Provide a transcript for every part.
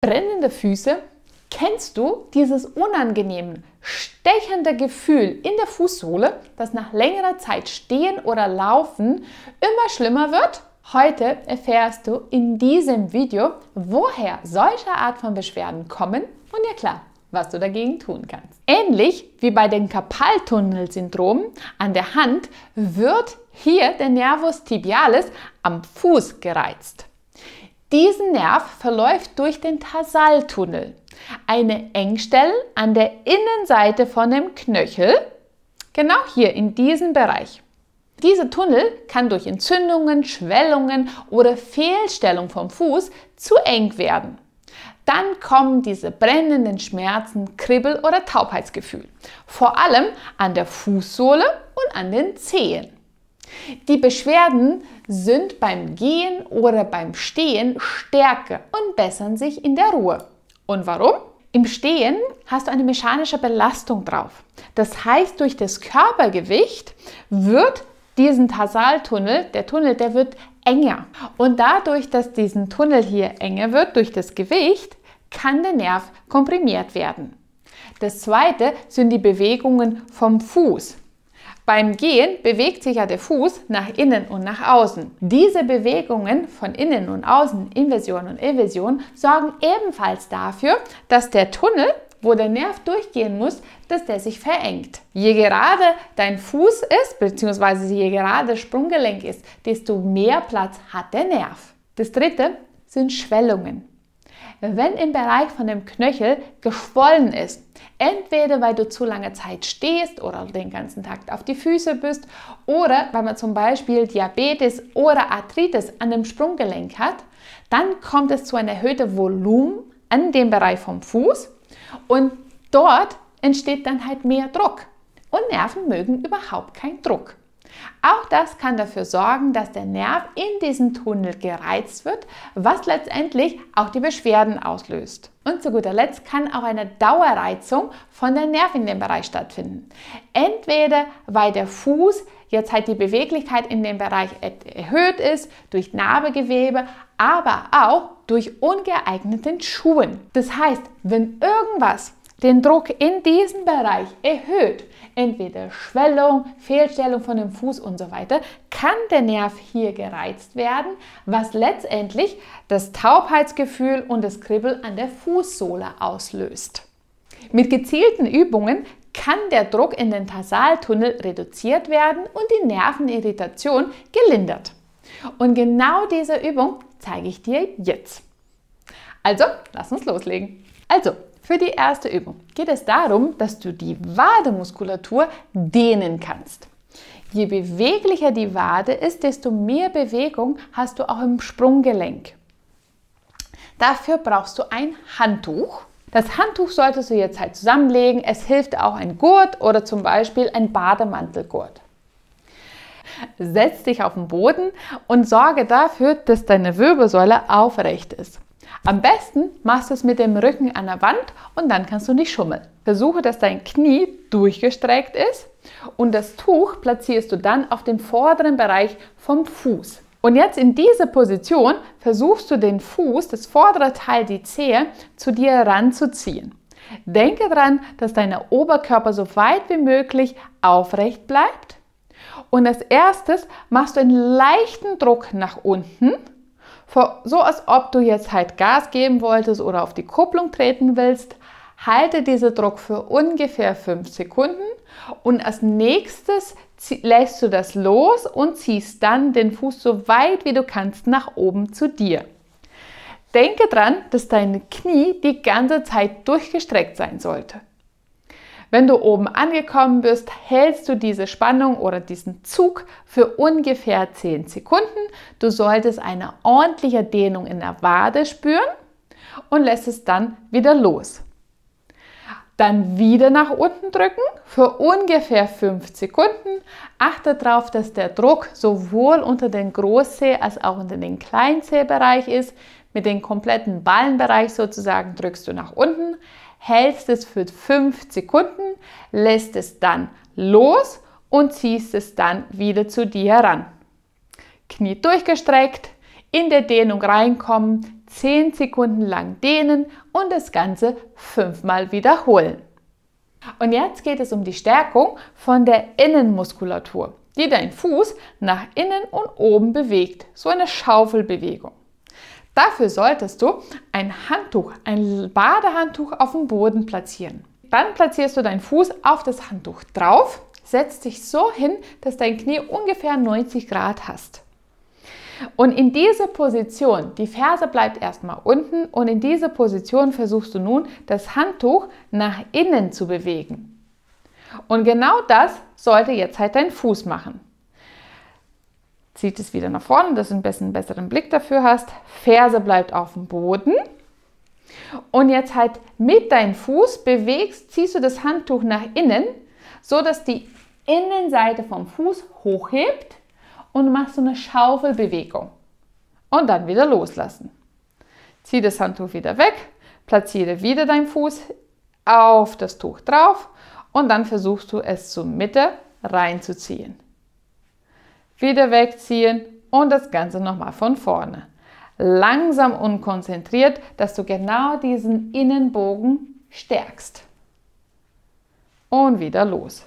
Brennende Füße, kennst du dieses unangenehme, stechende Gefühl in der Fußsohle, das nach längerer Zeit Stehen oder Laufen immer schlimmer wird? Heute erfährst du in diesem Video, woher solche Art von Beschwerden kommen und ja klar, was du dagegen tun kannst. Ähnlich wie bei dem Carpaltunnel-Syndrom an der Hand wird hier der Nervus tibialis am Fuß gereizt. Diesen Nerv verläuft durch den Tarsaltunnel, eine Engstelle an der Innenseite von dem Knöchel, genau hier in diesem Bereich. Dieser Tunnel kann durch Entzündungen, Schwellungen oder Fehlstellung vom Fuß zu eng werden. Dann kommen diese brennenden Schmerzen, Kribbel- oder Taubheitsgefühl, vor allem an der Fußsohle und an den Zehen. Die Beschwerden sind beim Gehen oder beim Stehen stärker und bessern sich in der Ruhe. Und warum? Im Stehen hast du eine mechanische Belastung drauf. Das heißt, durch das Körpergewicht wird diesen Tarsaltunnel, der wird enger. Und dadurch, dass diesen Tunnel hier enger wird durch das Gewicht, kann der Nerv komprimiert werden. Das zweite sind die Bewegungen vom Fuß. Beim Gehen bewegt sich ja der Fuß nach innen und nach außen. Diese Bewegungen von innen und außen, Inversion und Eversion, sorgen ebenfalls dafür, dass der Tunnel, wo der Nerv durchgehen muss, dass der sich verengt. Je gerade dein Fuß ist, beziehungsweise je gerade das Sprunggelenk ist, desto mehr Platz hat der Nerv. Das dritte sind Schwellungen. Wenn im Bereich von dem Knöchel geschwollen ist, entweder weil du zu lange Zeit stehst oder den ganzen Tag auf die Füße bist oder weil man zum Beispiel Diabetes oder Arthritis an dem Sprunggelenk hat, dann kommt es zu einem erhöhten Volumen an dem Bereich vom Fuß und dort entsteht dann halt mehr Druck. Und Nerven mögen überhaupt keinen Druck. Auch das kann dafür sorgen, dass der Nerv in diesen Tunnel gereizt wird, was letztendlich auch die Beschwerden auslöst. Und zu guter Letzt kann auch eine Dauerreizung von der Nerv in dem Bereich stattfinden. Entweder weil der Fuß jetzt halt die Beweglichkeit in dem Bereich erhöht ist, durch Narbengewebe, aber auch durch ungeeigneten Schuhen. Das heißt, wenn irgendwas den Druck in diesem Bereich erhöht, entweder Schwellung, Fehlstellung von dem Fuß und so weiter, kann der Nerv hier gereizt werden, was letztendlich das Taubheitsgefühl und das Kribbeln an der Fußsohle auslöst. Mit gezielten Übungen kann der Druck in den Tarsaltunnel reduziert werden und die Nervenirritation gelindert. Und genau diese Übung zeige ich dir jetzt. Also, lass uns loslegen. Also, für die erste Übung geht es darum, dass du die Wademuskulatur dehnen kannst. Je beweglicher die Wade ist, desto mehr Bewegung hast du auch im Sprunggelenk. Dafür brauchst du ein Handtuch. Das Handtuch solltest du jetzt halt zusammenlegen. Es hilft auch ein Gurt oder zum Beispiel ein Bademantelgurt. Setz dich auf den Boden und sorge dafür, dass deine Wirbelsäule aufrecht ist. Am besten machst du es mit dem Rücken an der Wand und dann kannst du nicht schummeln. Versuche, dass dein Knie durchgestreckt ist und das Tuch platzierst du dann auf dem vorderen Bereich vom Fuß. Und jetzt in dieser Position versuchst du den Fuß, das vordere Teil, die Zehe, zu dir ranzuziehen. Denke daran, dass dein Oberkörper so weit wie möglich aufrecht bleibt. Und als erstes machst du einen leichten Druck nach unten, so als ob du jetzt halt Gas geben wolltest oder auf die Kupplung treten willst. Halte diesen Druck für ungefähr 5 Sekunden und als nächstes lässt du das los und ziehst dann den Fuß so weit wie du kannst nach oben zu dir. Denke dran, dass dein Knie die ganze Zeit durchgestreckt sein sollte. Wenn du oben angekommen bist, hältst du diese Spannung oder diesen Zug für ungefähr 10 Sekunden. Du solltest eine ordentliche Dehnung in der Wade spüren und lässt es dann wieder los. Dann wieder nach unten drücken für ungefähr 5 Sekunden. Achte darauf, dass der Druck sowohl unter den Großzeh als auch unter den Kleinzehbereich ist. Mit dem kompletten Ballenbereich sozusagen drückst du nach unten. Hältst es für 5 Sekunden, lässt es dann los und ziehst es dann wieder zu dir heran. Knie durchgestreckt, in der Dehnung reinkommen, 10 Sekunden lang dehnen und das Ganze 5-mal wiederholen. Und jetzt geht es um die Stärkung von der Innenmuskulatur, die deinen Fuß nach innen und oben bewegt, so eine Schaufelbewegung. Dafür solltest du ein Badehandtuch auf dem Boden platzieren. Dann platzierst du deinen Fuß auf das Handtuch drauf, setzt dich so hin, dass dein Knie ungefähr 90 Grad hast. Und in dieser Position, die Ferse bleibt erstmal unten und in dieser Position versuchst du nun, das Handtuch nach innen zu bewegen. Und genau das sollte jetzt halt dein Fuß machen. Zieht es wieder nach vorne, dass du einen besseren Blick dafür hast. Ferse bleibt auf dem Boden. Und jetzt halt mit deinem Fuß ziehst du das Handtuch nach innen, so dass die Innenseite vom Fuß hochhebt und machst so eine Schaufelbewegung. Und dann wieder loslassen. Zieh das Handtuch wieder weg, platziere wieder deinen Fuß auf das Tuch drauf und dann versuchst du es zur Mitte reinzuziehen. Wieder wegziehen und das Ganze nochmal von vorne. Langsam und konzentriert, dass du genau diesen Innenbogen stärkst. Und wieder los.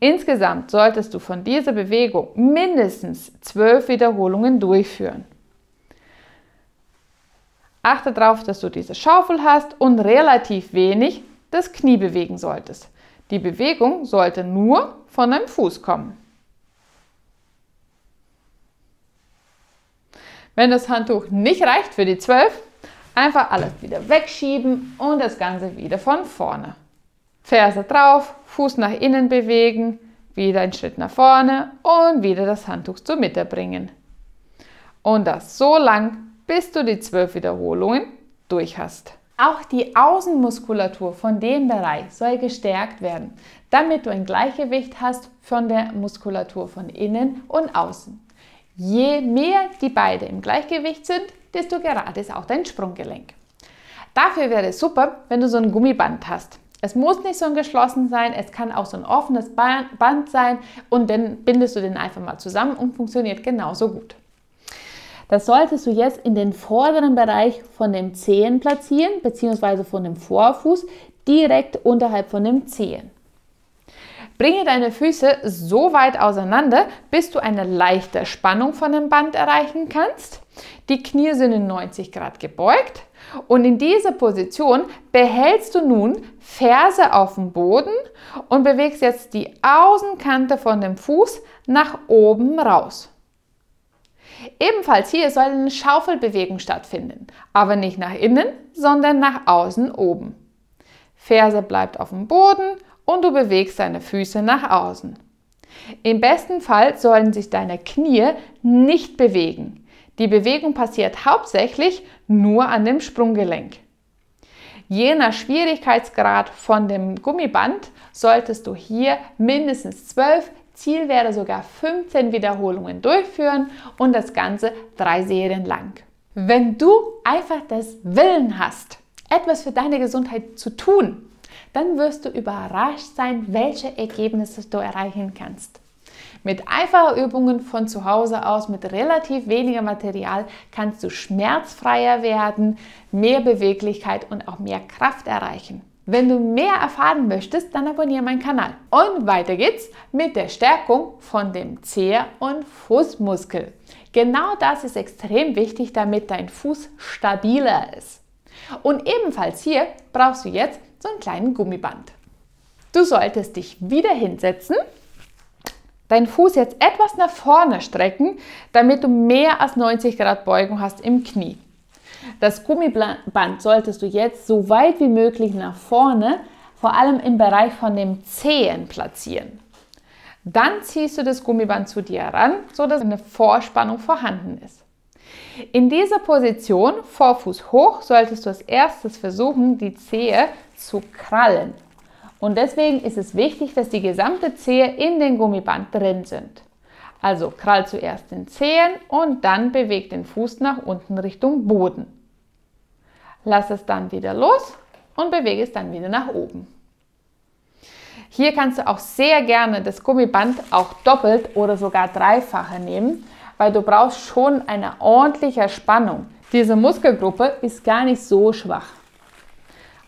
Insgesamt solltest du von dieser Bewegung mindestens 12 Wiederholungen durchführen. Achte darauf, dass du diese Schaufel hast und relativ wenig das Knie bewegen solltest. Die Bewegung sollte nur von deinem Fuß kommen. Wenn das Handtuch nicht reicht für die 12, einfach alles wieder wegschieben und das Ganze wieder von vorne. Ferse drauf, Fuß nach innen bewegen, wieder einen Schritt nach vorne und wieder das Handtuch zur Mitte bringen. Und das so lang, bis du die 12 Wiederholungen durch hast. Auch die Außenmuskulatur von dem Bereich soll gestärkt werden, damit du ein Gleichgewicht hast von der Muskulatur von innen und außen. Je mehr die beide im Gleichgewicht sind, desto gerade ist auch dein Sprunggelenk. Dafür wäre es super, wenn du so ein Gummiband hast. Es muss nicht so ein geschlossen sein, es kann auch so ein offenes Band sein und dann bindest du den einfach mal zusammen und funktioniert genauso gut. Das solltest du jetzt in den vorderen Bereich von den Zehen platzieren, beziehungsweise von dem Vorfuß, direkt unterhalb von den Zehen. Bringe deine Füße so weit auseinander, bis du eine leichte Spannung von dem Band erreichen kannst. Die Knie sind in 90 Grad gebeugt und in dieser Position behältst du nun Ferse auf dem Boden und bewegst jetzt die Außenkante von dem Fuß nach oben raus. Ebenfalls hier soll eine Schaufelbewegung stattfinden, aber nicht nach innen, sondern nach außen oben. Ferse bleibt auf dem Boden und du bewegst deine Füße nach außen. Im besten Fall sollen sich deine Knie nicht bewegen. Die Bewegung passiert hauptsächlich nur an dem Sprunggelenk. Je nach Schwierigkeitsgrad von dem Gummiband solltest du hier mindestens 12, Ziel wäre sogar 15 Wiederholungen durchführen und das Ganze 3 Serien lang. Wenn du einfach das Willen hast, etwas für deine Gesundheit zu tun, dann wirst du überrascht sein, welche Ergebnisse du erreichen kannst. Mit einfachen Übungen von zu Hause aus, mit relativ weniger Material, kannst du schmerzfreier werden, mehr Beweglichkeit und auch mehr Kraft erreichen. Wenn du mehr erfahren möchtest, dann abonniere meinen Kanal. Und weiter geht's mit der Stärkung von dem Zeh- und Fußmuskel. Genau das ist extrem wichtig, damit dein Fuß stabiler ist. Und ebenfalls hier brauchst du jetzt so einen kleinen Gummiband. Du solltest dich wieder hinsetzen, deinen Fuß jetzt etwas nach vorne strecken, damit du mehr als 90 Grad Beugung hast im Knie. Das Gummiband solltest du jetzt so weit wie möglich nach vorne, vor allem im Bereich von den Zehen platzieren. Dann ziehst du das Gummiband zu dir ran, sodass eine Vorspannung vorhanden ist. In dieser Position, Vorfuß hoch, solltest du als erstes versuchen, die Zehe zu krallen. Und deswegen ist es wichtig, dass die gesamte Zehe in den Gummiband drin sind. Also krall zuerst den Zehen und dann beweg den Fuß nach unten Richtung Boden. Lass es dann wieder los und bewege es dann wieder nach oben. Hier kannst du auch sehr gerne das Gummiband auch doppelt oder sogar dreifache nehmen, weil du brauchst schon eine ordentliche Spannung. Diese Muskelgruppe ist gar nicht so schwach.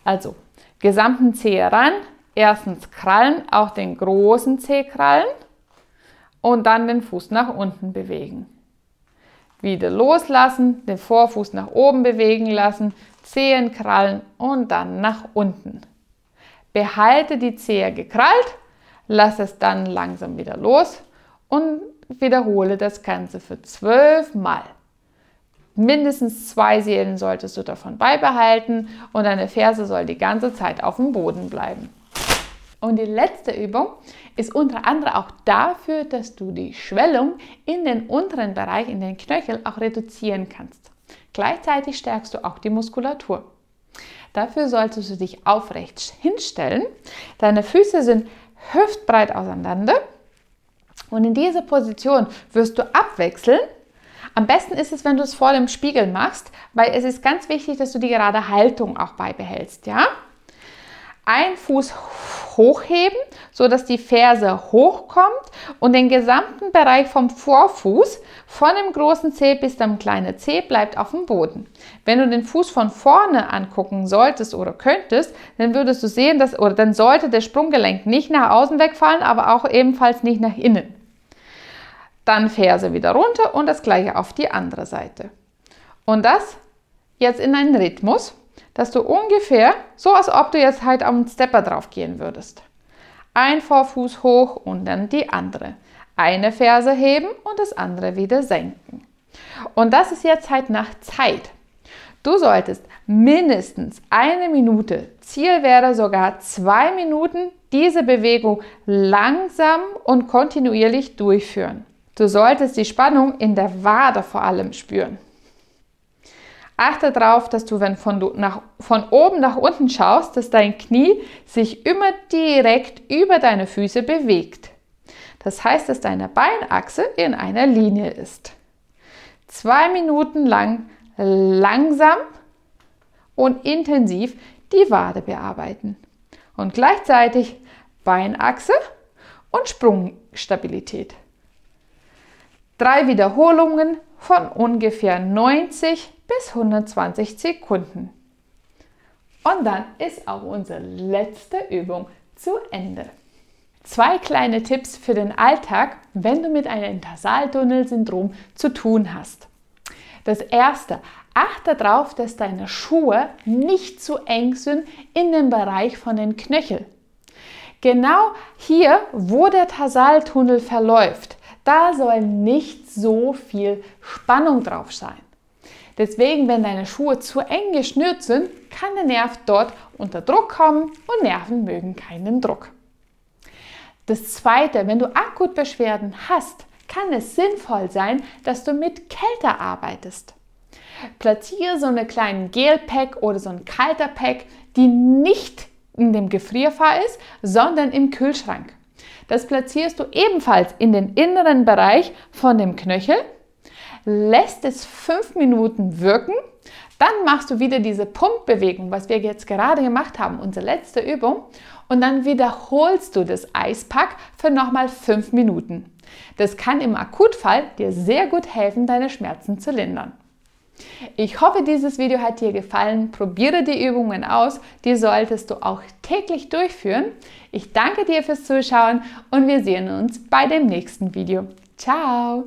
Also, gesamten Zehe ran, erstens Krallen, auch den großen Zeh krallen und dann den Fuß nach unten bewegen. Wieder loslassen, den Vorfuß nach oben bewegen lassen, Zehen krallen und dann nach unten. Behalte die Zehe gekrallt, lass es dann langsam wieder los und wiederhole das Ganze für 12 Mal. Mindestens 2 Sehnen solltest du davon beibehalten und deine Ferse soll die ganze Zeit auf dem Boden bleiben. Und die letzte Übung ist unter anderem auch dafür, dass du die Schwellung in den unteren Bereich, in den Knöchel, auch reduzieren kannst. Gleichzeitig stärkst du auch die Muskulatur. Dafür solltest du dich aufrecht hinstellen. Deine Füße sind hüftbreit auseinander und in dieser Position wirst du abwechseln. Am besten ist es, wenn du es vor dem Spiegel machst, weil es ist ganz wichtig, dass du die gerade Haltung auch beibehältst. Ja? Ein Fuß hochheben, sodass die Ferse hochkommt und den gesamten Bereich vom Vorfuß, von dem großen Zeh bis zum kleinen Zeh, bleibt auf dem Boden. Wenn du den Fuß von vorne angucken solltest oder könntest, dann würdest du sehen, dann sollte der Sprunggelenk nicht nach außen wegfallen, aber auch ebenfalls nicht nach innen. Dann Ferse wieder runter und das gleiche auf die andere Seite. Und das jetzt in einen Rhythmus, dass du ungefähr, so als ob du jetzt halt am Stepper drauf gehen würdest. Ein Vorfuß hoch und dann die andere. Eine Ferse heben und das andere wieder senken. Und das ist jetzt halt nach Zeit. Du solltest mindestens 1 Minute, Ziel wäre sogar 2 Minuten, diese Bewegung langsam und kontinuierlich durchführen. Du solltest die Spannung in der Wade vor allem spüren. Achte darauf, dass du, wenn von oben nach unten schaust, dass dein Knie sich immer direkt über deine Füße bewegt. Das heißt, dass deine Beinachse in einer Linie ist. 2 Minuten lang langsam und intensiv die Wade bearbeiten. Und gleichzeitig Beinachse und Sprungstabilität. 3 Wiederholungen von ungefähr 90 bis 120 Sekunden. Und dann ist auch unsere letzte Übung zu Ende. 2 kleine Tipps für den Alltag, wenn du mit einem Intersaltunnelsyndrom zu tun hast. Das erste, achte darauf, dass deine Schuhe nicht zu eng sind in dem Bereich von den Knöcheln. Genau hier, wo der Tarsaltunnel verläuft, da soll nicht so viel Spannung drauf sein. Deswegen, wenn deine Schuhe zu eng geschnürt sind, kann der Nerv dort unter Druck kommen und Nerven mögen keinen Druck. Das zweite, wenn du Akutbeschwerden hast, kann es sinnvoll sein, dass du mit Kälte arbeitest. Platziere so eine kleinen Gel-Pack oder so ein kalter Pack, die nicht in dem Gefrierfach ist, sondern im Kühlschrank. Das platzierst du ebenfalls in den inneren Bereich von dem Knöchel, lässt es 5 Minuten wirken, dann machst du wieder diese Pumpbewegung, was wir jetzt gerade gemacht haben, unsere letzte Übung, und dann wiederholst du das Eispack für nochmal 5 Minuten. Das kann im Akutfall dir sehr gut helfen, deine Schmerzen zu lindern. Ich hoffe, dieses Video hat dir gefallen. Probiere die Übungen aus, die solltest du auch täglich durchführen. Ich danke dir fürs Zuschauen und wir sehen uns bei dem nächsten Video. Ciao!